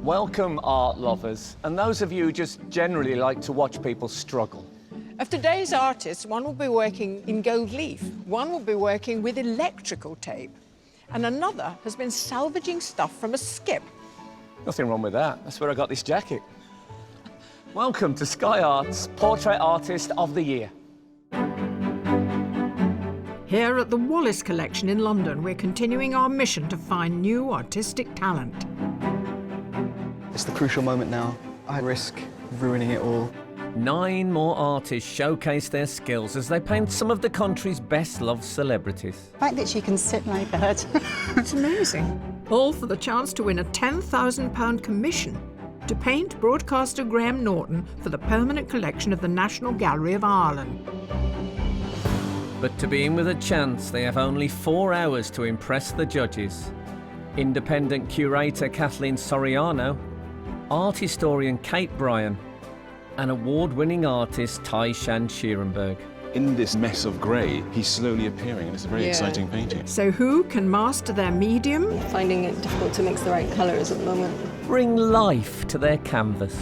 Welcome, art lovers, and those of you who just generally like to watch people struggle. Of today's artists, one will be working in gold leaf, one will be working with electrical tape, and another has been salvaging stuff from a skip. Nothing wrong with that. That's where I got this jacket. Welcome to Sky Arts Portrait Artist of the Year. Here at the Wallace collection in London, we're continuing our mission to find new artistic talent. It's the crucial moment now. I risk ruining it all. 9 more artists showcase their skills as they paint some of the country's best-loved celebrities. The fact that she can sit like that. It's amazing. All for the chance to win a £10,000 commission to paint broadcaster Graham Norton for the permanent collection of the National Gallery of Ireland. But to be in with a chance, they have only 4 hours to impress the judges. Independent curator Kathleen Soriano, art historian Kate Bryan, and award-winning artist Tyshan Schierenberg. In this mess of grey, he's slowly appearing, and it's a very exciting painting. So who can master their medium? Finding it difficult to mix the right colours at the moment. Bring life to their canvas.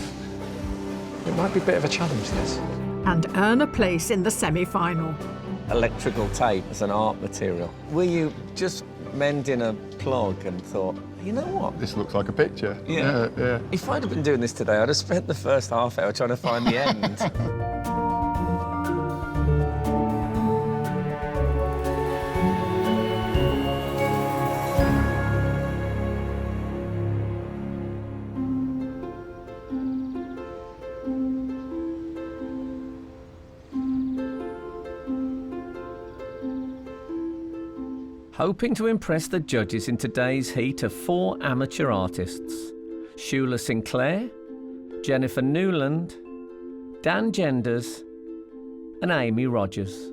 It might be a bit of a challenge, this. And earn a place in the semi-final. Electrical tape as an art material. Were you just mending a plug and thought, you know what? This looks like a picture. Yeah. If I'd have been doing this today, I'd have spent the first half hour trying to find the end. Hoping to impress the judges in today's heat of 4 amateur artists: Shula Sinclair, Jennifer Newland, Dan Genders, and Amy Rogers.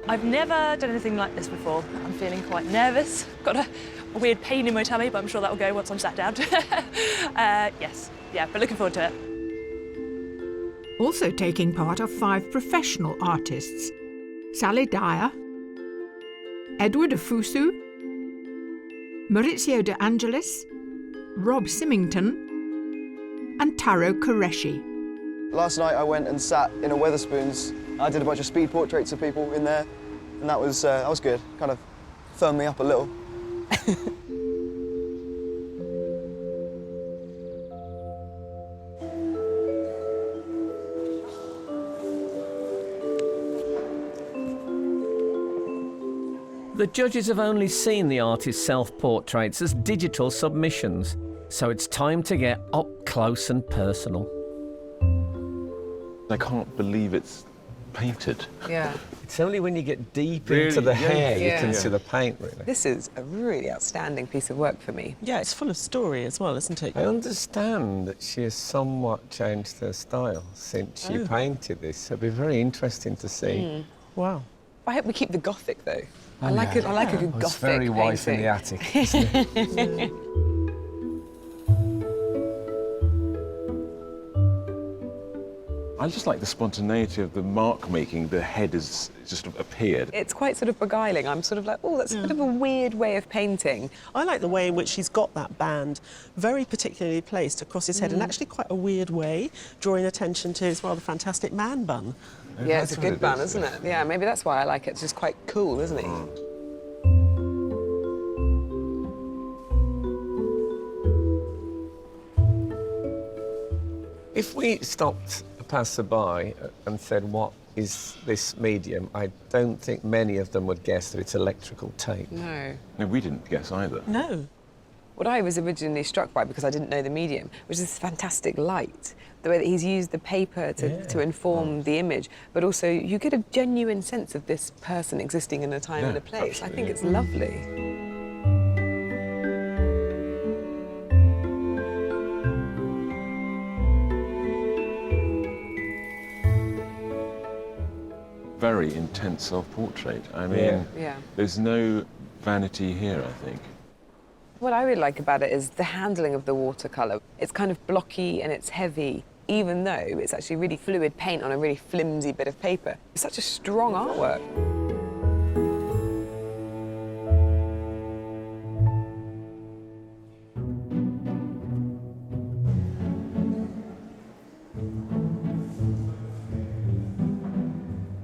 I've never done anything like this before. I'm feeling quite nervous. Got a weird pain in my tummy, but I'm sure that will go once I'm sat down. But looking forward to it. Also taking part are 5 professional artists: Sally Dyer, Edward Afusu, Maurizio De Angelis, Rob Symington, and Taro Qureshi. Last night I went and sat in a Wetherspoons. I did a bunch of speed portraits of people in there, and that was good. Kind of firmed me up a little. The judges have only seen the artist's self-portraits as digital submissions, so it's time to get up close and personal. I can't believe it's painted. Yeah. It's only when you get deep into the hair you can see the paint, really. This is a really outstanding piece of work for me. Yeah, it's full of story as well, isn't it? I understand that she has somewhat changed her style since she painted this, so it'll be very interesting to see. Wow. I hope we keep the Gothic, though. I like a good Gothic It's very wife in the attic, isn't it? I just like the spontaneity of the mark making. The head has just appeared. It's quite sort of beguiling. I'm sort of like, oh, that's a bit of a weird way of painting. I like the way in which he's got that band very particularly placed across his head, and actually quite a weird way, drawing attention to his rather fantastic man bun. Yeah, it's a good bun, isn't it? Yeah, maybe that's why I like it. It's just quite cool, isn't he? If we stopped a passerby and said, what is this medium, I don't think many of them would guess that it's electrical tape. No. No, we didn't guess either. No. What I was originally struck by, because I didn't know the medium, was this fantastic light. The way that he's used the paper to inform the image, but also you get a genuine sense of this person existing in a time and a place. Absolutely. I think it's lovely. Very intense self-portrait. I mean, there's no vanity here, I think. What I really like about it is the handling of the watercolour. It's kind of blocky and it's heavy, even though it's actually really fluid paint on a really flimsy bit of paper. It's such a strong artwork.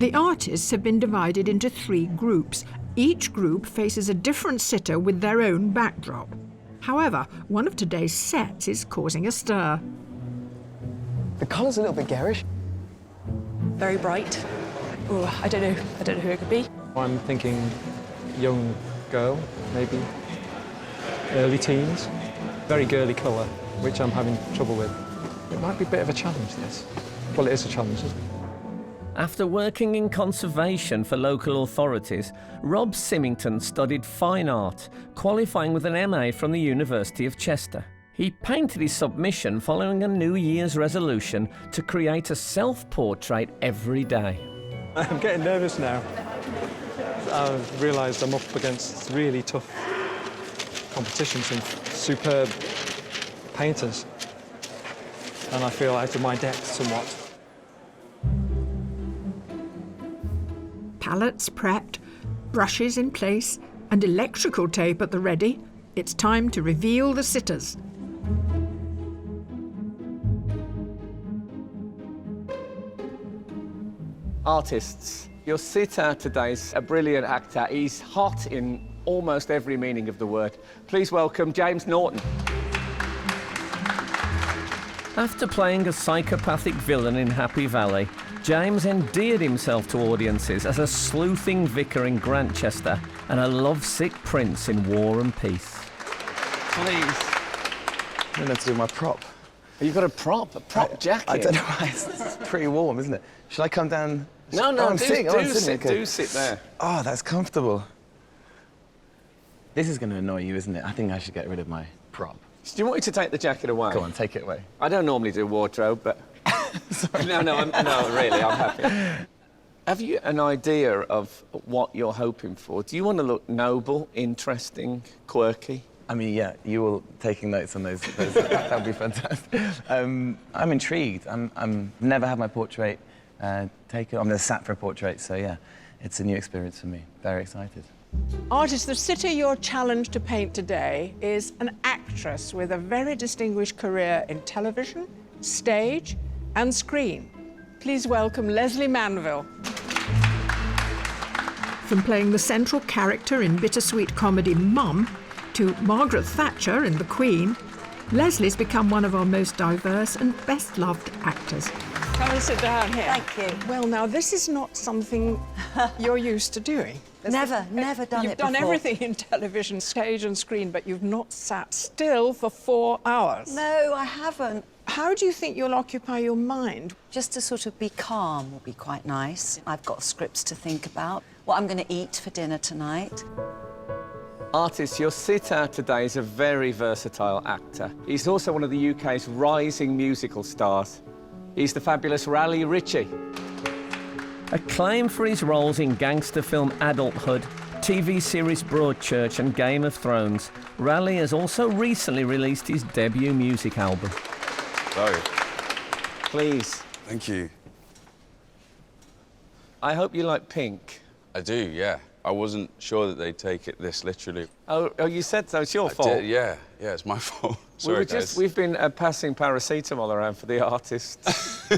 The artists have been divided into 3 groups. Each group faces a different sitter with their own backdrop. However, one of today's sets is causing a stir. The colour's a little bit garish. Very bright. Oh, I don't know who it could be. I'm thinking young girl, maybe early teens. Very girly colour, which I'm having trouble with. It might be a bit of a challenge, this. Well, it is a challenge, isn't it? After working in conservation for local authorities, Rob Symington studied fine art, qualifying with an MA from the University of Chester. He painted his submission following a New Year's resolution to create a self-portrait every day. I'm getting nervous now. I've realised I'm up against really tough competition, some superb painters, and I feel out of my depth somewhat. Palettes prepped, brushes in place, and electrical tape at the ready, it's time to reveal the sitters. Artists, your sitter today's a brilliant actor. He's hot in almost every meaning of the word. Please welcome James Norton. After playing a psychopathic villain in Happy Valley, James endeared himself to audiences as a sleuthing vicar in Grantchester and a lovesick prince in War and Peace. Please. I'm going to do my prop. You've got a prop jacket? I don't know why. It's pretty warm, isn't it? Should I come down? No, I'm sitting. Do sit there. Oh, that's comfortable. This is going to annoy you, isn't it? I think I should get rid of my prop. Do you want me to take the jacket away? Go on, take it away. I don't normally do wardrobe, but... Sorry. No, really, I'm happy. Have you an idea of what you're hoping for? Do you want to look noble, interesting, quirky? I mean, yeah, you all taking notes on those that would be fantastic. I'm intrigued. I'm never had my portrait taken. I'm sat for a portrait, so yeah, it's a new experience for me. Very excited. Artist, the sitter you're challenged to paint today is an actress with a very distinguished career in television, stage, and screen. Please welcome Leslie Manville. From playing the central character in bittersweet comedy Mum to Margaret Thatcher in The Queen, Leslie's become one of our most diverse and best-loved actors. Come and sit down here. Thank you. Well, now, this is not something you're used to doing. Never done it before. You've done everything in television, stage and screen, but you've not sat still for 4 hours. No, I haven't. How do you think you'll occupy your mind? Just to sort of be calm will be quite nice. I've got scripts to think about, what I'm going to eat for dinner tonight. Artist, your sitter today is a very versatile actor. He's also one of the UK's rising musical stars. He's the fabulous Ritchie. Acclaimed for his roles in gangster film Adulthood, TV series Broadchurch and Game of Thrones, Raleigh has also recently released his debut music album. Sorry. Please. Thank you. I hope you like pink. I do, yeah. I wasn't sure that they'd take it this literally. Oh, you said so. It's your fault. Did, yeah, it's my fault. Sorry, guys. We've been passing paracetamol around for the artists.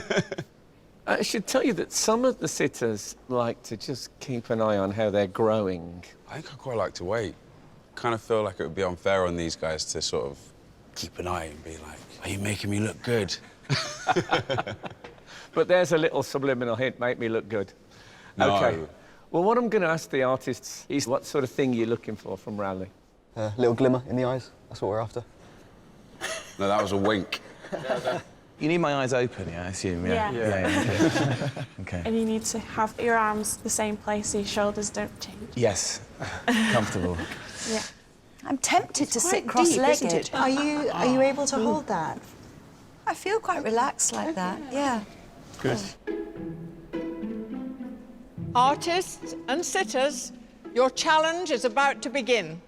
I should tell you that some of the sitters like to just keep an eye on how they're growing. I think I quite like to wait. Kind of feel like it would be unfair on these guys to sort of keep an eye and be like, are you making me look good? But there's a little subliminal hint, make me look good. No. OK. Well, what I'm going to ask the artists is what sort of thing you're looking for from Raleigh? A little glimmer in the eyes. That's what we're after. No, that was a wink. You need my eyes open, yeah, I assume, yeah? Yeah. OK. And you need to have your arms the same place so your shoulders don't change. Yes. Comfortable. Yeah. I'm tempted to sit deep, cross-legged. isn't it? Are you able to hold that? I feel quite relaxed like that, yeah. Good. Artists and sitters, your challenge is about to begin.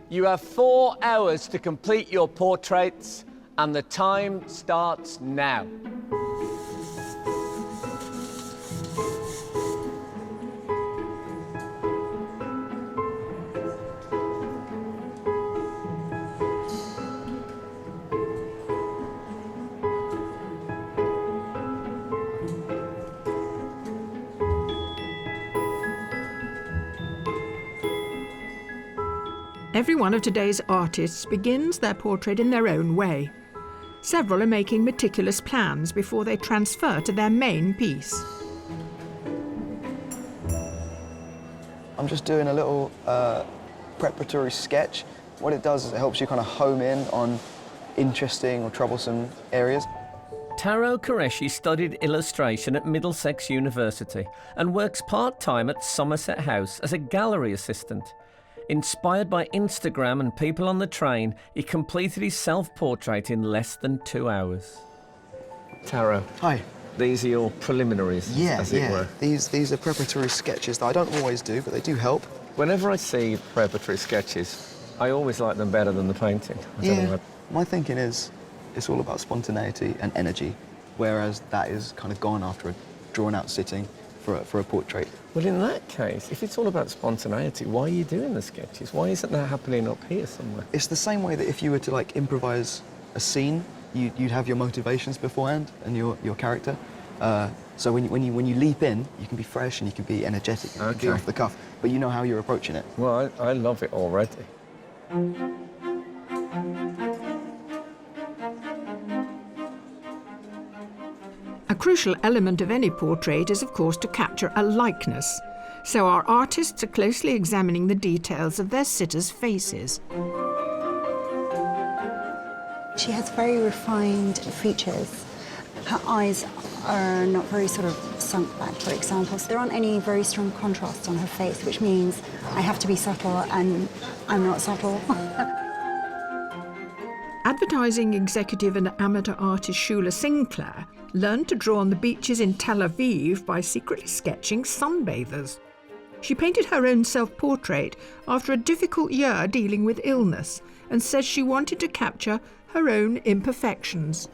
You have 4 hours to complete your portraits, and the time starts now. Every one of today's artists begins their portrait in their own way. Several are making meticulous plans before they transfer to their main piece. I'm just doing a little preparatory sketch. What it does is it helps you kind of home in on interesting or troublesome areas. Taro Qureshi studied illustration at Middlesex University and works part-time at Somerset House as a gallery assistant. Inspired by Instagram and people on the train, he completed his self-portrait in less than 2 hours. Taro. Hi. These are your preliminaries, as it were. These are preparatory sketches that I don't always do, but they do help. Whenever I see preparatory sketches, I always like them better than the painting. I don't know. My thinking is it's all about spontaneity and energy, whereas that is kind of gone after a drawn-out sitting for a portrait. Well, in that case, if it's all about spontaneity, why are you doing the sketches? Why isn't that happening up here somewhere? It's the same way that if you were to like improvise a scene, you'd have your motivations beforehand and your character. So when you leap in, you can be fresh and you can be energetic, and you can be off the cuff, but you know how you're approaching it. Well, I love it already. A crucial element of any portrait is, of course, to capture a likeness. So our artists are closely examining the details of their sitters' faces. She has very refined features. Her eyes are not very sort of sunk back, for example. So there aren't any very strong contrasts on her face, which means I have to be subtle, and I'm not subtle. Advertising executive and amateur artist Shula Sinclair learned to draw on the beaches in Tel Aviv by secretly sketching sunbathers. She painted her own self-portrait after a difficult year dealing with illness and says she wanted to capture her own imperfections.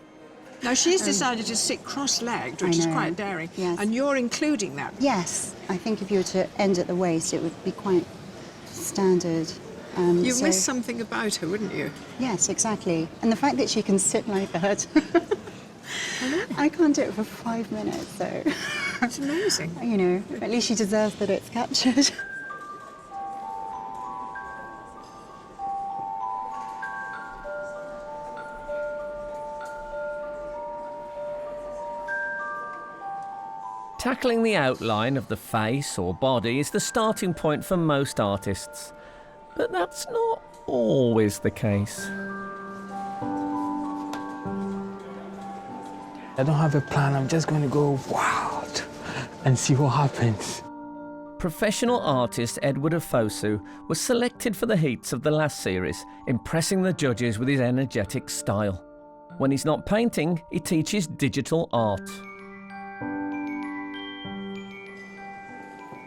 Now, she's decided to sit cross-legged, which is quite daring, and you're including that. Yes, I think if you were to end at the waist, it would be quite standard. You'd miss something about her, wouldn't you? Yes, exactly. And the fact that she can sit like that, I can't do it for 5 minutes, so... It's amazing. You know, at least she deserves that it's captured. Tackling the outline of the face or body is the starting point for most artists. But that's not always the case. I don't have a plan, I'm just going to go wild and see what happens. Professional artist Edward Afosu was selected for the heats of the last series, impressing the judges with his energetic style. When he's not painting, he teaches digital art.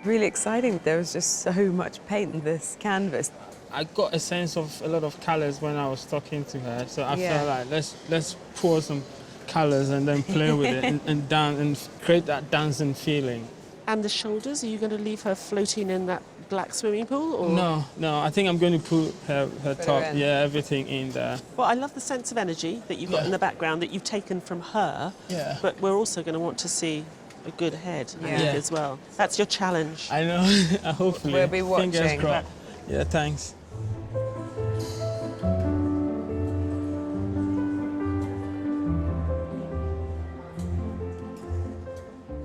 Really exciting. There was just so much paint in this canvas. I got a sense of a lot of colours when I was talking to her, so I felt like let's pour some colours and then play with it and dance and create that dancing feeling. And the shoulders, are you going to leave her floating in that black swimming pool? Or? No, I think I'm going to put her top, everything in there. Well, I love the sense of energy that you've got in the background that you've taken from her, but we're also going to want to see a good head as well. That's your challenge. I know, hopefully. We'll be watching. Fingers crossed. Yeah, thanks.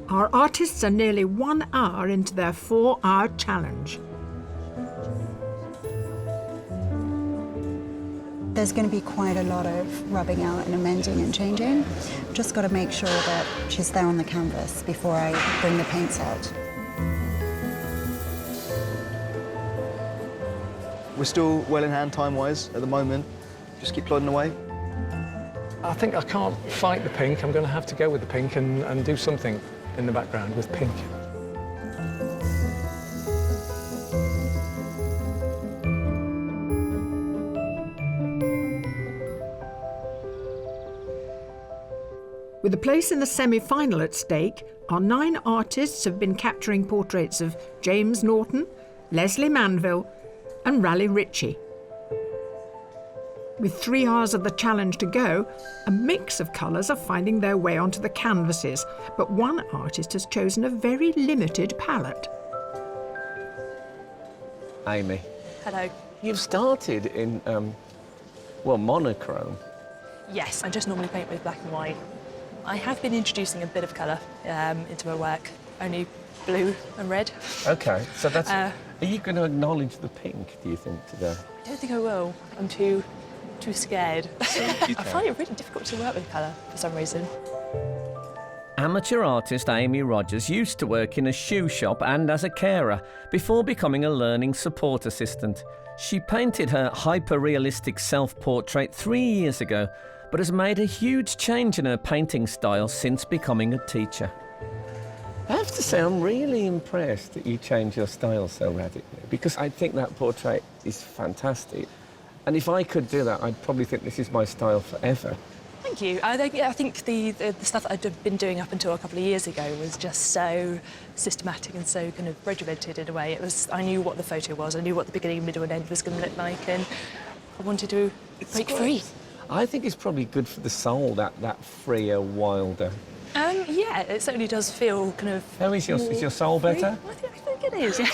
Our artists are nearly 1 hour into their 4-hour challenge. There's going to be quite a lot of rubbing out and amending and changing. Just got to make sure that she's there on the canvas before I bring the paints out. We're still well in hand time-wise at the moment. Just keep plodding away. I think I can't fight the pink. I'm going to have to go with the pink and do something in the background with pink. With a place in the semi-final at stake, our 9 artists have been capturing portraits of James Norton, Leslie Manville and Ritchie. With 3 hours of the challenge to go, a mix of colours are finding their way onto the canvases, but one artist has chosen a very limited palette. Amy, Hello. You've started in, well, monochrome. Yes, I just normally paint with black and white. I have been introducing a bit of colour into my work, only blue and red. OK, so that's... are you going to acknowledge the pink, do you think, today? I don't think I will. I'm too scared. I find it really difficult to work with colour for some reason. Amateur artist Amy Rogers used to work in a shoe shop and as a carer before becoming a learning support assistant. She painted her hyper-realistic self-portrait 3 years ago, but has made a huge change in her painting style since becoming a teacher. I have to say, I'm really impressed that you changed your style so radically, because I think that portrait is fantastic. And if I could do that, I'd probably think this is my style forever. Thank you. I think the stuff that I'd been doing up until a couple of years ago was just so systematic and so kind of regimented in a way. I knew what the photo was, I knew what the beginning, middle and end was going to look like, and I wanted to break free. I think it's probably good for the soul, that freer, wilder. Yeah, it certainly does feel kind of... How is your soul better? I think it is, yeah.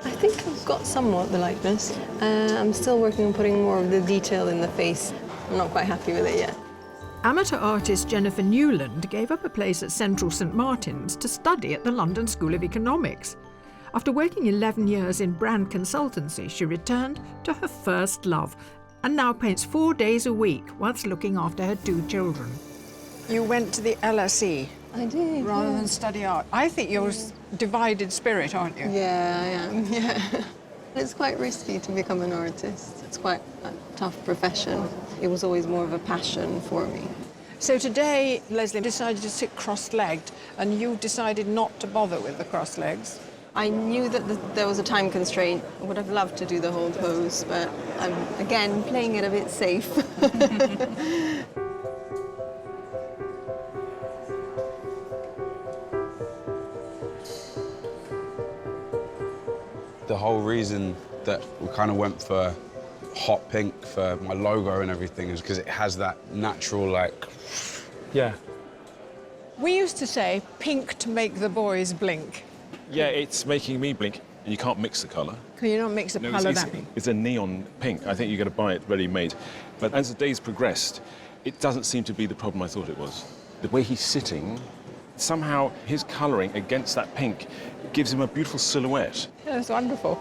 I think I've got somewhat the likeness. I'm still working on putting more of the detail in the face. I'm not quite happy with it yet. Amateur artist Jennifer Newland gave up a place at Central St Martin's to study at the London School of Economics. After working 11 years in brand consultancy, she returned to her first love and now paints 4 days a week whilst looking after her 2 children. You went to the LSE I did, rather than study art. I think you're divided spirit, aren't you? Yeah, I am, yeah. It's quite risky to become an artist. It's quite a tough profession. It was always more of a passion for me. So today, Leslie decided to sit cross-legged, and you decided not to bother with the cross legs. I knew that there was a time constraint. I would have loved to do the whole pose, but I'm, again, playing it a bit safe. The whole reason that we kind of went for hot pink for my logo and everything is because it has that natural, like... Yeah. We used to say pink to make the boys blink. Yeah, it's making me blink, and you can't mix the colour. Can you not mix the colour that pink? It's a neon pink. I think you've got to buy it ready-made. But as the days progressed, it doesn't seem to be the problem I thought it was. The way he's sitting, somehow his colouring against that pink gives him a beautiful silhouette. Yeah, that's wonderful.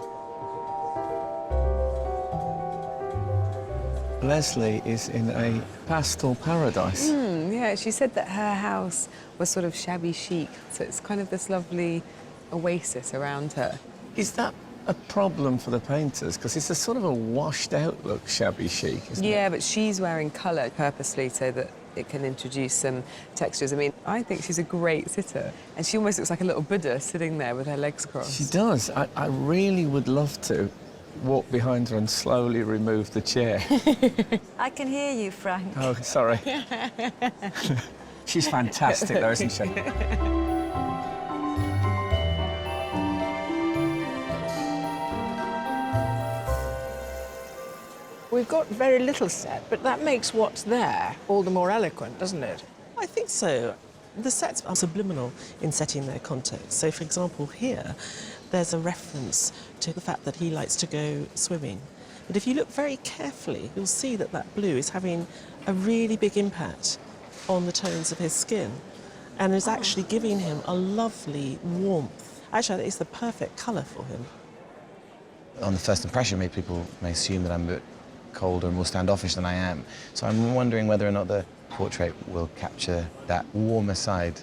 Leslie is in a pastel paradise. Yeah, she said that her house was sort of shabby chic, so it's kind of this lovely oasis around her. Is that a problem for the painters? Because it's a sort of a washed-out look, shabby chic, isn't it? Yeah, but she's wearing colour purposely so that it can introduce some textures. I mean, I think she's a great sitter, and she almost looks like a little Buddha sitting there with her legs crossed. She does. I really would love to walk behind her and slowly remove the chair. I can hear you, Frank. Oh, sorry. She's fantastic, though, isn't she? We've got very little set, but that makes what's there all the more eloquent, doesn't it? I think so. The sets are subliminal in setting their context. So, for example, here, there's a reference to the fact that he likes to go swimming. But if you look very carefully, you'll see that that blue is having a really big impact on the tones of his skin and is actually giving him a lovely warmth. Actually, I think it's the perfect colour for him. On the first impression, maybe people may assume that I'm a bit colder and more standoffish than I am. So I'm wondering whether or not the portrait will capture that warmer side.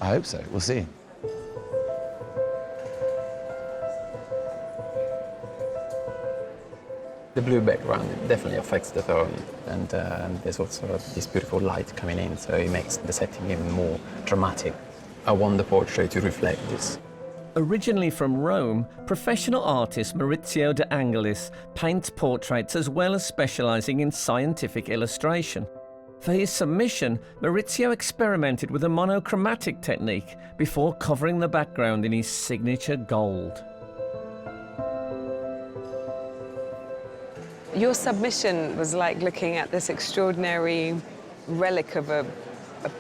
I hope so. We'll see. The blue background definitely affects the tone, and there's also this beautiful light coming in, so it makes the setting even more dramatic. I want the portrait to reflect this. Originally from Rome, professional artist Maurizio De Angelis paints portraits as well as specialising in scientific illustration. For his submission, Maurizio experimented with a monochromatic technique before covering the background in his signature gold. Your submission was like looking at this extraordinary relic of a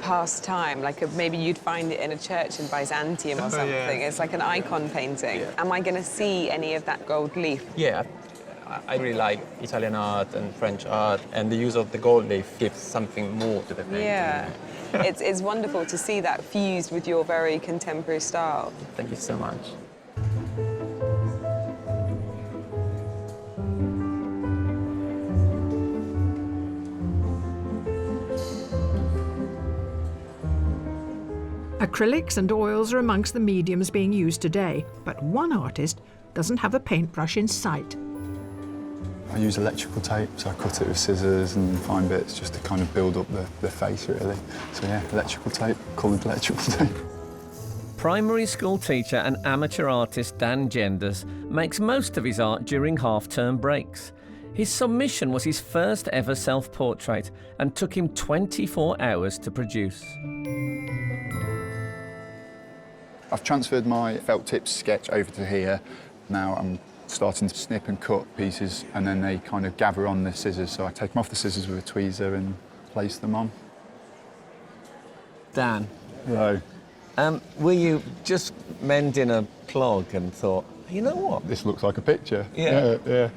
past time, like maybe you'd find it in a church in Byzantium or something. Yeah. It's like an icon painting. Yeah. Am I going to see any of that gold leaf? Yeah, I really like Italian art and French art, and the use of the gold leaf gives something more to the painting. Yeah, it's wonderful to see that fused with your very contemporary style. Thank you so much. Acrylics and oils are amongst the mediums being used today, but one artist doesn't have a paintbrush in sight. I use electrical tape, so I cut it with scissors and fine bits just to kind of build up the face, really. So yeah, electrical tape, coloured electrical tape. Primary school teacher and amateur artist Dan Genders makes most of his art during half-term breaks. His submission was his first ever self-portrait and took him 24 hours to produce. I've transferred my felt tips sketch over to here. Now I'm starting to snip and cut pieces, and then they kind of gather on the scissors. So I take them off the scissors with a tweezer and place them on. Dan. Hello. Were you just mending a clog and thought, you know what? This looks like a picture. Yeah.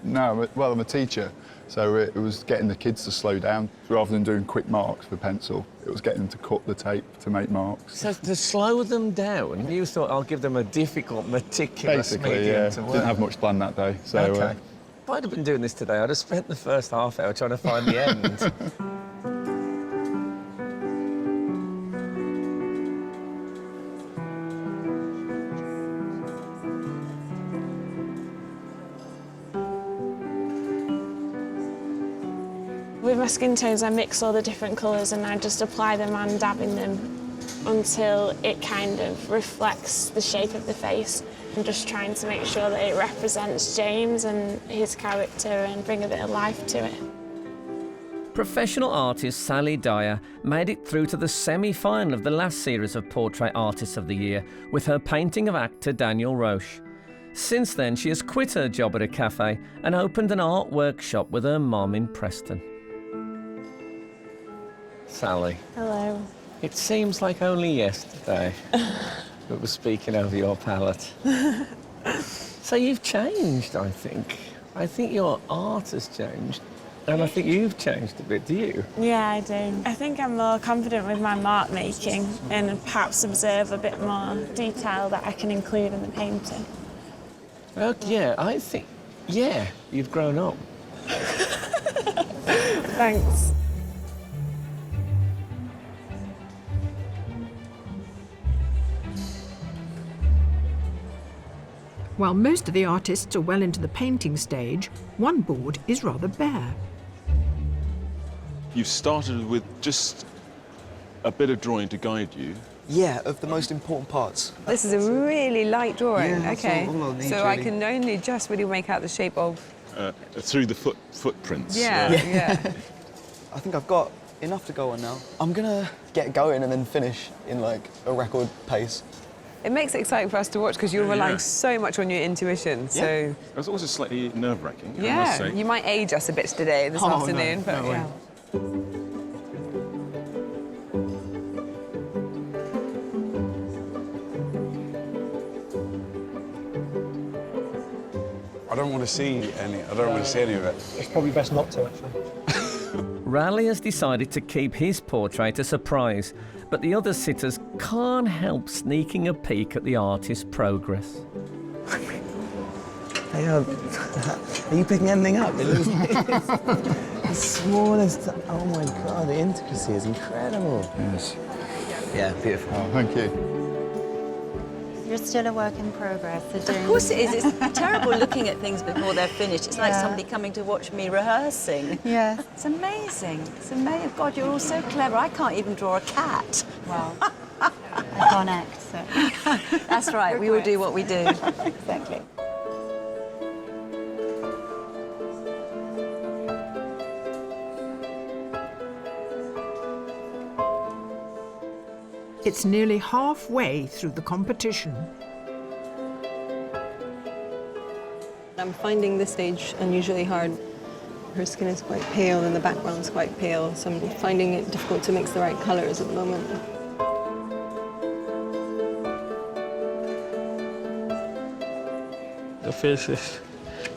No, well, I'm a teacher, so it was getting the kids to slow down. Rather than doing quick marks with pencil, it was getting them to cut the tape to make marks. So to slow them down, you thought, I'll give them a difficult, meticulous Basically, medium yeah. to work. Didn't have much planned that day, so... Okay. If I'd have been doing this today, I'd have spent the first half hour trying to find the end. With my skin tones, I mix all the different colours and I just apply them and dab in them until it kind of reflects the shape of the face. I'm just trying to make sure that it represents James and his character and bring a bit of life to it. Professional artist Sally Dyer made it through to the semi-final of the last series of Portrait Artists of the Year with her painting of actor Daniel Roche. Since then, she has quit her job at a cafe and opened an art workshop with her mum in Preston. Sally. Hello. It seems like only yesterday we were speaking over your palette. So you've changed, I think. I think your art has changed. And I think you've changed a bit, do you? Yeah, I do. I think I'm more confident with my mark making and perhaps observe a bit more detail that I can include in the painting. Well, yeah, I think, yeah, you've grown up. Thanks. While most of the artists are well into the painting stage, one board is rather bare. You've started with just a bit of drawing to guide you. Yeah, of the most important parts. This is a really light drawing. Yeah, okay. all I'll need, So really. I can only just really make out the shape of... Through the footprints. Yeah, yeah. I think I've got enough to go on now. I'm gonna get going and then finish in like a record pace. It makes it exciting for us to watch because you're relying so much on your intuition. So It was also slightly nerve-wracking, I must yeah, say. you might age us a bit today, this afternoon, no, but no yeah. I don't want to see any. I don't want to see any of it. It's probably best not to, actually. Raleigh has decided to keep his portrait a surprise, but the other sitters can't help sneaking a peek at the artist's progress. Hey, are you picking anything up? It looks the smallest. Oh my God, the intricacy is incredible. Yes. Yeah, beautiful. Oh, thank you. You're still a work in progress. Of course it is. It's terrible looking at things before they're finished. It's like Yeah. somebody coming to watch me rehearsing. Yeah. It's amazing. It's amazing. God, you're all so clever. I can't even draw a cat. Well, I can't act, so... That's right. We all do what we do. Exactly. It's nearly halfway through the competition. I'm finding this stage unusually hard. Her skin is quite pale and the background's quite pale, so I'm finding it difficult to mix the right colours at the moment. The face is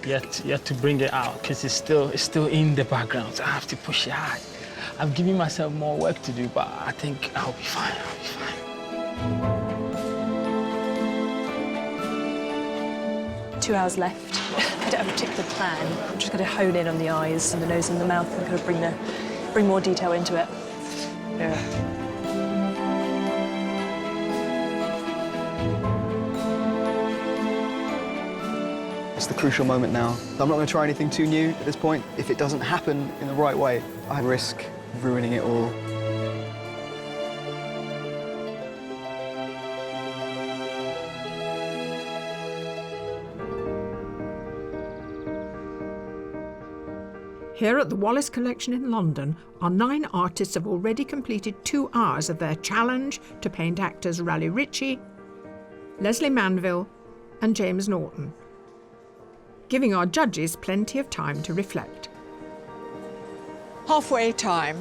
yet to bring it out because it's still in the background, so I have to push it hard. I'm giving myself more work to do, but I think I'll be fine. I'll be fine. 2 hours left. I don't have a particular plan. I'm just going to hone in on the eyes and the nose and the mouth and kind of bring more detail into it. Yeah. It's the crucial moment now. I'm not going to try anything too new at this point. If it doesn't happen in the right way, I risk ruining it all. Here at the Wallace Collection in London, our 9 artists have already completed 2 hours of their challenge to paint actors Ritchie, Leslie Manville and James Norton, giving our judges plenty of time to reflect. Halfway time.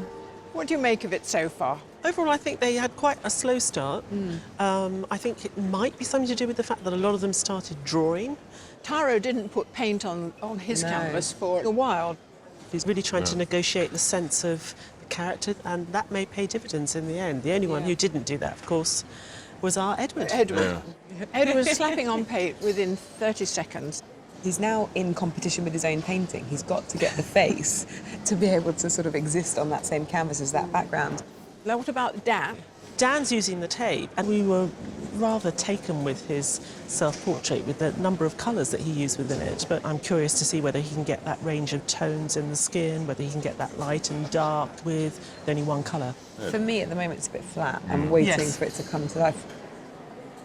What do you make of it so far? Overall, I think they had quite a slow start. I think it might be something to do with the fact that a lot of them started drawing. Taro didn't put paint on his canvas for a while. He's really trying to negotiate the sense of the character, and that may pay dividends in the end. The only one who didn't do that, of course, was our Edward. Edward was slapping on paint within 30 seconds. He's now in competition with his own painting. He's got to get the face to be able to sort of exist on that same canvas as that background. Now, what about Dan? Dan's using the tape, and we were rather taken with his self-portrait, with the number of colours that he used within it. But I'm curious to see whether he can get that range of tones in the skin, whether he can get that light and dark with only one colour. For me, at the moment, it's a bit flat. I'm waiting for it to come to life.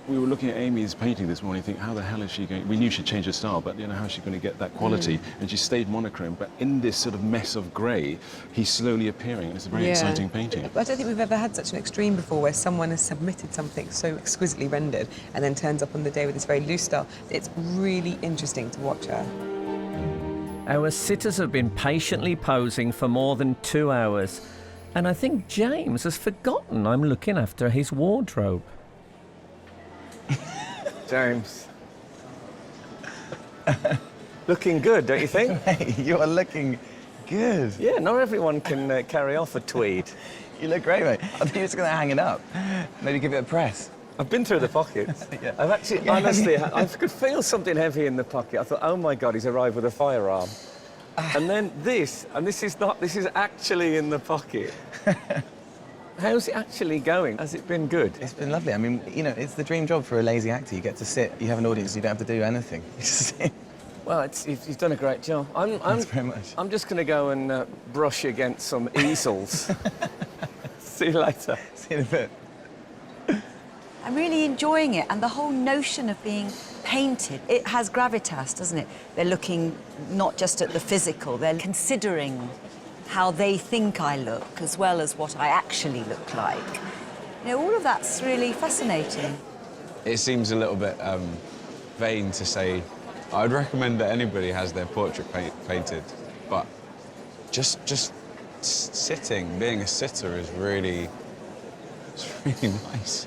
We were looking at Amy's painting this morning, think, how the hell is she going? We knew she'd change her style, but you know, how's she going to get that quality? And she stayed monochrome, but in this sort of mess of grey, he's slowly appearing, and it's a very exciting painting. I don't think we've ever had such an extreme before, where someone has submitted something so exquisitely rendered and then turns up on the day with this very loose style. It's really interesting to watch her. Our sitters have been patiently posing for more than 2 hours, and I think James has forgotten I'm looking after his wardrobe. James. Looking good, don't you think? Hey, you are looking good. Yeah, not everyone can carry off a tweed. You look great, mate. I think you're just going to hang it up. Maybe give it a press. I've been through the pockets. I've actually, honestly, I could feel something heavy in the pocket. I thought, oh my God, he's arrived with a firearm. And then this is actually in the pocket. How's it actually going? Has it been good? It's been lovely. I mean, you know, it's the dream job for a lazy actor. You get to sit, you have an audience, you don't have to do anything. You just sit. Well, you've done a great job. Thanks very much. I'm just going to go and brush against some easels. See you later. See you in a bit. I'm really enjoying it, and the whole notion of being painted, it has gravitas, doesn't it? They're looking not just at the physical, they're considering how they think I look, as well as what I actually look like. You know, all of that's really fascinating. It seems a little bit vain to say, I'd recommend that anybody has their portrait painted, but just sitting, being a sitter is really, it's really nice.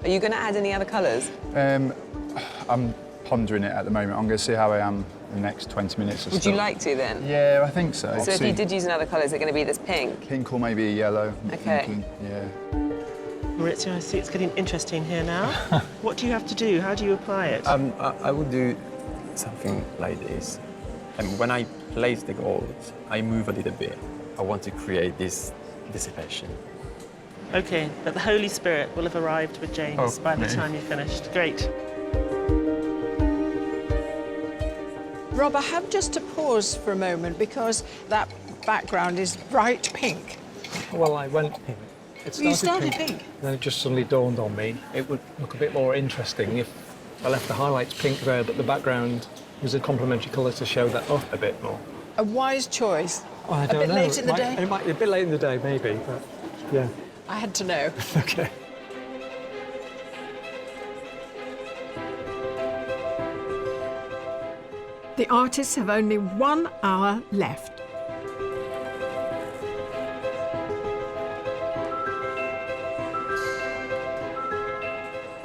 Are you going to add any other colours? I'm pondering it at the moment. I'm going to see how I am in the next 20 minutes or so. Would you like to, then? Yeah, I think so. So if you did use another colour, is it going to be this pink? Pink or maybe a yellow. OK. Yeah. Maurizio, I see it's getting interesting here now. What do you have to do? How do you apply it? I would do something like this. And when I place the gold, I move a little bit. I want to create this dissipation. OK, but the Holy Spirit will have arrived with James by the time you've finished. Great. Rob, I have just to pause for a moment because that background is bright pink. Well, I went pink. You started pink? Then it just suddenly dawned on me it would look a bit more interesting if I left the highlights pink there, but the background was a complementary colour to show that up a bit more. A wise choice. Oh, I don't know. A bit late in the day? It might be a bit late in the day, maybe, but yeah. I had to know. OK. The artists have only 1 hour left.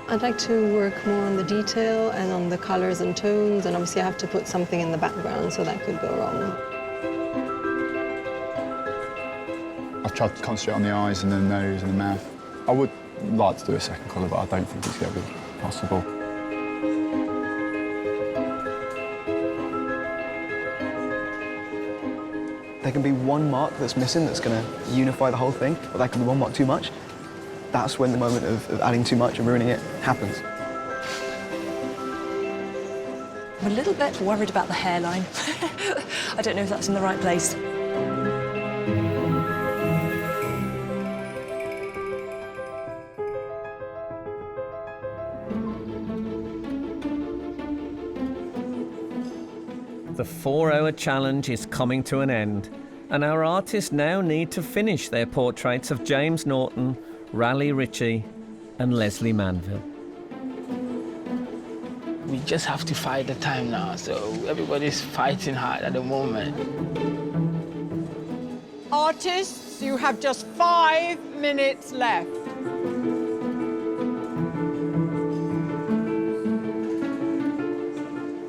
I'd like to work more on the detail and on the colours and tones, and obviously I have to put something in the background, so that could go wrong. I've tried to concentrate on the eyes and the nose and the mouth. I would like to do a second colour, but I don't think it's going to be possible. There can be one mark that's missing that's going to unify the whole thing, but there can be one mark too much. That's when the moment of adding too much and ruining it happens. I'm a little bit worried about the hairline. I don't know if that's in the right place. The 4-hour challenge is coming to an end, and our artists now need to finish their portraits of James Norton, Ritchie and Leslie Manville. We just have to fight the time now, so everybody's fighting hard at the moment. Artists, you have just 5 minutes left.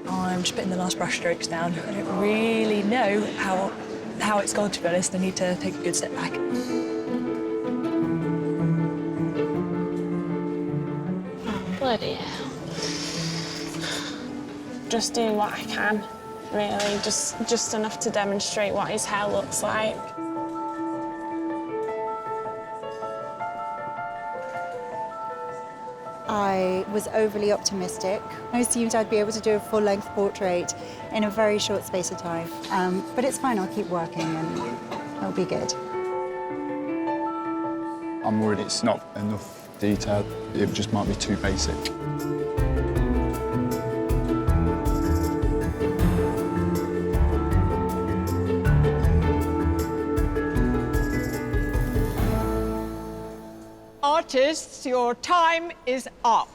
I'm just putting the last brush strokes down. I don't really know how it's gone, to be honest. I need to take a good step back. Bloody hell. Just doing what I can, really. Just enough to demonstrate what his hair looks like. I was overly optimistic. I assumed I'd be able to do a full-length portrait in a very short space of time. But it's fine, I'll keep working and it'll be good. I'm worried it's not enough detail. It just might be too basic. Artists, your time is up.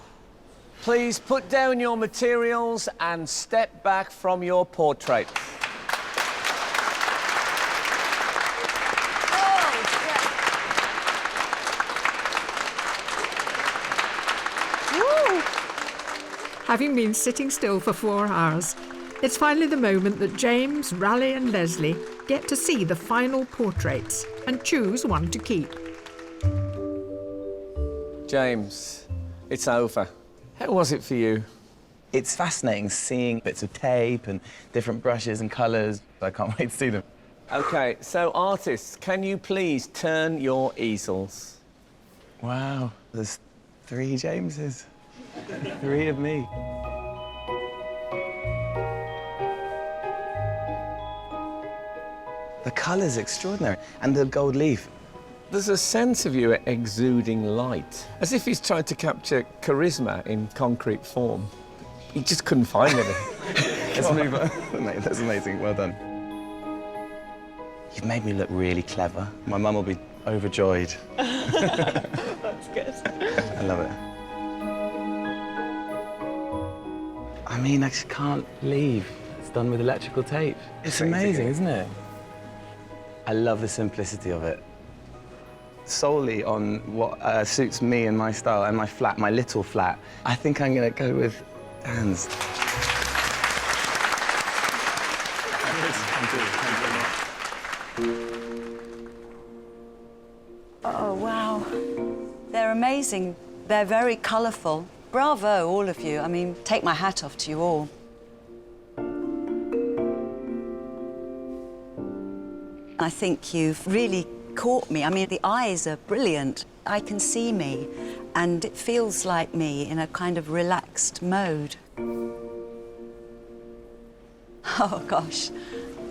Please put down your materials and step back from your portraits. Having been sitting still for 4 hours, it's finally the moment that James, Raleigh and Leslie get to see the final portraits and choose one to keep. James, it's over. How was it for you? It's fascinating seeing bits of tape and different brushes and colours. I can't wait to see them. OK, so artists, can you please turn your easels? Wow, there's 3 Jameses. 3 of me. The colour's extraordinary, and the gold leaf. There's a sense of you exuding light, as if he's tried to capture charisma in concrete form. He just couldn't find anything. Let's move on. Mate, that's amazing, well done. You've made me look really clever. My mum will be overjoyed. That's good. I love it. I mean, I just can't believe it's done with electrical tape. It's amazing, isn't it? I love the simplicity of it. Solely on what suits me and my style and my flat, my little flat, I think I'm going to go with hands. Oh, wow. They're amazing. They're very colourful. Bravo, all of you. I mean, take my hat off to you all. I think you've really caught me. I mean, the eyes are brilliant. I can see me, and it feels like me in a kind of relaxed mode. Oh, gosh.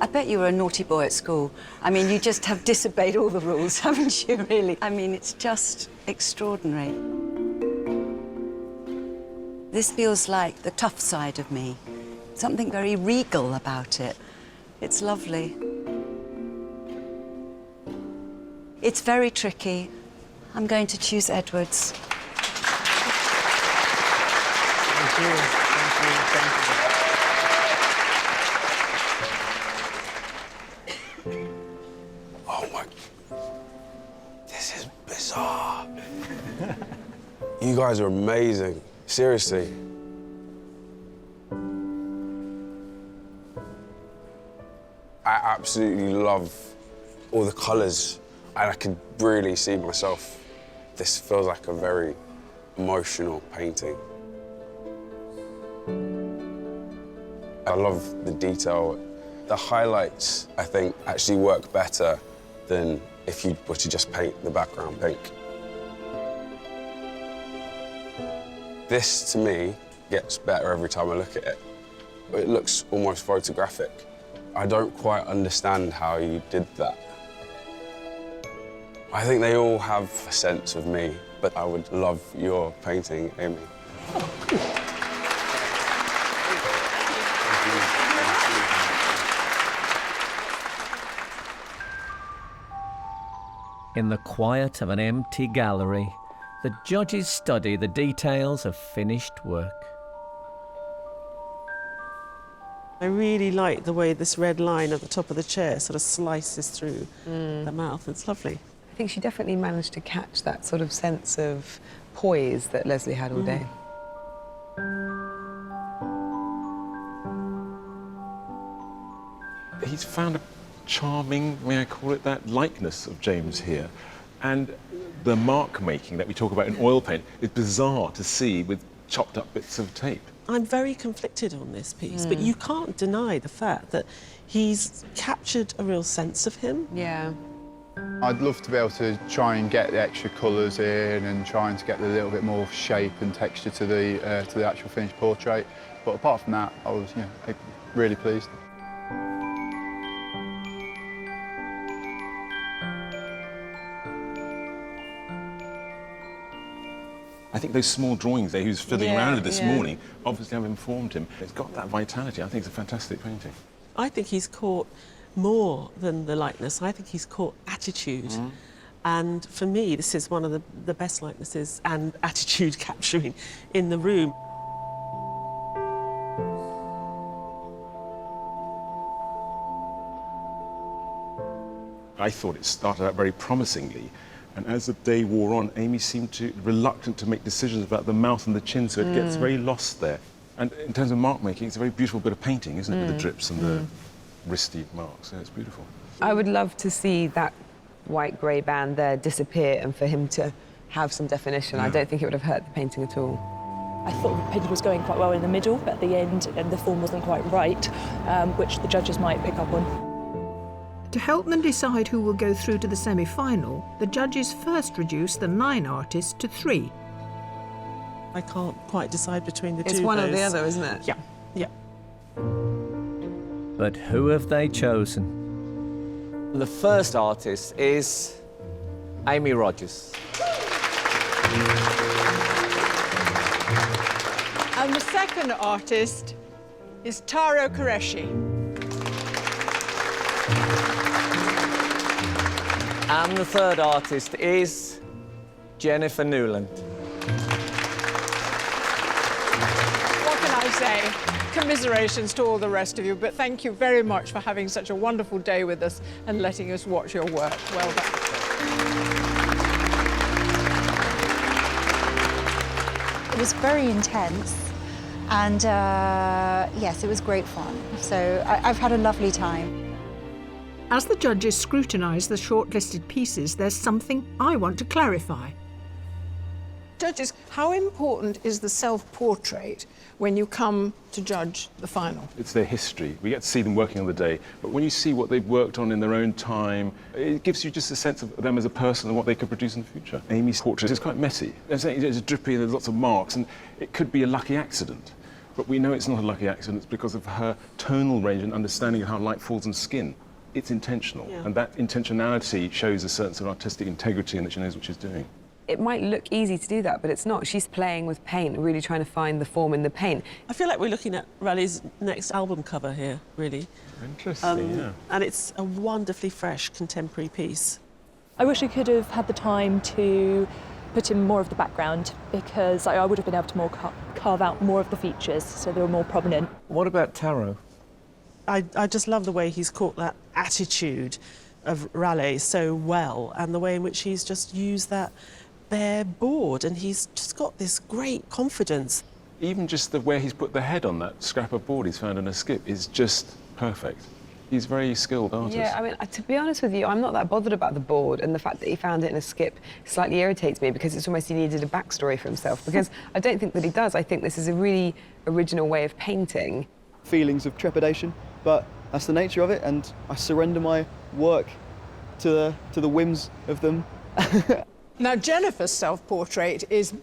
I bet you were a naughty boy at school. I mean, you just have disobeyed all the rules, haven't you, really? I mean, it's just extraordinary. This feels like the tough side of me. Something very regal about it. It's lovely. It's very tricky. I'm going to choose Edwards. Thank you. Thank you. Thank you. Oh my... This is bizarre. You guys are amazing. Seriously. I absolutely love all the colours, and I can really see myself. This feels like a very emotional painting. I love the detail. The highlights, I think, actually work better than if you were to just paint the background pink. This, to me, gets better every time I look at it. It looks almost photographic. I don't quite understand how you did that. I think they all have a sense of me, but I would love your painting, Amy. In the quiet of an empty gallery, the judges study the details of finished work. I really like the way this red line at the top of the chair sort of slices through the mouth. It's lovely. I think she definitely managed to catch that sort of sense of poise that Leslie had all day. He's found a charming, may I call it that, likeness of James here. And the mark making that we talk about in oil paint is bizarre to see with chopped up bits of tape. I'm very conflicted on this piece, but you can't deny the fact that he's captured a real sense of him. Yeah. I'd love to be able to try and get the extra colours in and trying to get a little bit more shape and texture to the actual finished portrait. But apart from that, I was really pleased. I think those small drawings there he was fiddling around with this morning obviously have informed him. It's got that vitality. I think it's a fantastic painting. I think he's caught more than the likeness. I think he's caught attitude. And for me, this is one of the best likenesses and attitude capturing in the room. I thought it started out very promisingly, and as the day wore on, Amy seemed reluctant to make decisions about the mouth and the chin, so it gets very lost there. And in terms of mark making, it's a very beautiful bit of painting, isn't it, with the drips and the wristy marks. So it's beautiful. I would love to see that white-grey band there disappear and for him to have some definition. I don't think it would have hurt the painting at all. I thought the painting was going quite well in the middle, but at the end, and the form wasn't quite right, which the judges might pick up on. To help them decide who will go through to the semi-final, the judges first reduced the 9 artists to 3. I can't quite decide between the two. It's one or the other, isn't it? Yeah, yeah. But who have they chosen? The first artist is Amy Rogers. And the second artist is Taro Qureshi. And the third artist is Jennifer Newland. What can I say? Commiserations to all the rest of you, but thank you very much for having such a wonderful day with us and letting us watch your work. Well done. It was very intense, and yes, it was great fun. So I've had a lovely time. As the judges scrutinise the shortlisted pieces, there's something I want to clarify. Judges, how important is the self-portrait when you come to judge the final? It's their history. We get to see them working on the day, but when you see what they've worked on in their own time, it gives you just a sense of them as a person and what they could produce in the future. Amy's portrait is quite messy. It's drippy and there's lots of marks, and it could be a lucky accident. But we know it's not a lucky accident, it's because of her tonal range and understanding of how light falls on skin. It's intentional, and that intentionality shows a certain sort of artistic integrity and that she knows what she's doing. It might look easy to do that, but it's not. She's playing with paint, really trying to find the form in the paint. I feel like we're looking at Raleigh's next album cover here, really. Interesting, yeah. And it's a wonderfully fresh contemporary piece. I wish I could have had the time to put in more of the background, because I would have been able to carve out more of the features so they were more prominent. What about Taro? I just love the way he's caught that attitude of Raleigh so well, and the way in which he's just used that bare board, and he's just got this great confidence. Even just the way he's put the head on that scrap of board he's found in a skip is just perfect. He's a very skilled artist. Yeah, I mean, to be honest with you, I'm not that bothered about the board, and the fact that he found it in a skip slightly irritates me, because it's almost he needed a backstory for himself, because I don't think that he does. I think this is a really original way of painting. Feelings of trepidation, but that's the nature of it, and I surrender my work to the whims of them. Now, Jennifer's self-portrait is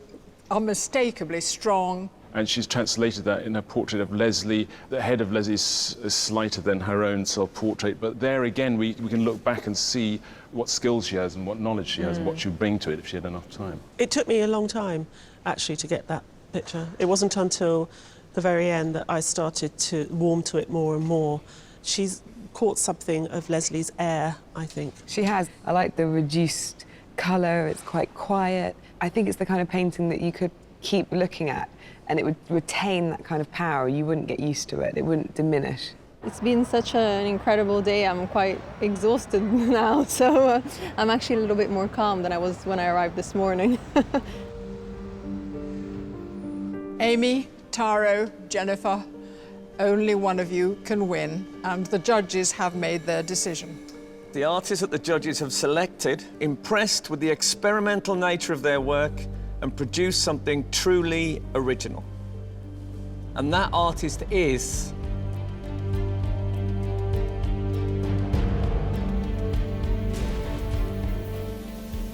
unmistakably strong. And she's translated that in her portrait of Leslie. The head of Leslie is slighter than her own self-portrait, but there again we can look back and see what skills she has and what knowledge she has and what she would bring to it if she had enough time. It took me a long time, actually, to get that picture. It wasn't until the very end that I started to warm to it more and more. She's caught something of Leslie's air, I think. She has. I like the reduced colour, it's quite quiet. I think it's the kind of painting that you could keep looking at and it would retain that kind of power. You wouldn't get used to it, it wouldn't diminish. It's been such an incredible day. I'm quite exhausted now, so I'm actually a little bit more calm than I was when I arrived this morning. Amy, Taro, Jennifer, only one of you can win, and the judges have made their decision. The artists that the judges have selected, impressed with the experimental nature of their work, and produced something truly original. And that artist is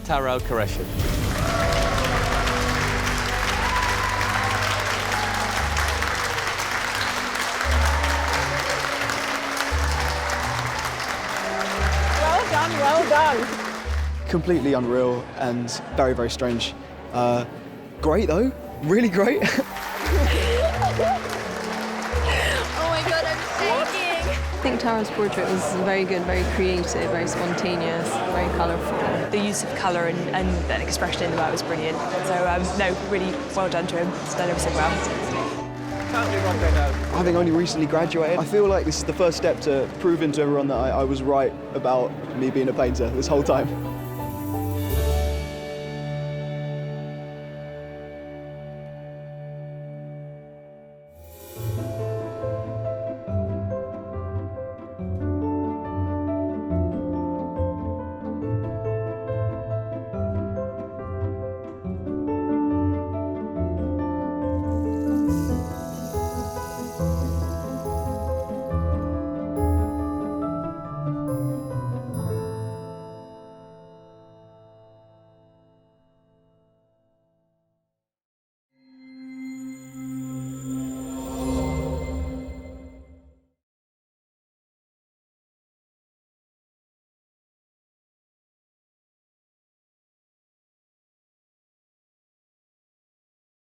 Taro Qureshi. Well done. Completely unreal and very, very strange. Great though, really great. Oh my God, I'm shaking. I think Taro's portrait was very good, very creative, very spontaneous, very colourful. The use of colour and expression in the work was brilliant. So, no, really well done to him. He's done everything well. Having only recently graduated, I feel like this is the first step to proving to everyone that I was right about me being a painter this whole time.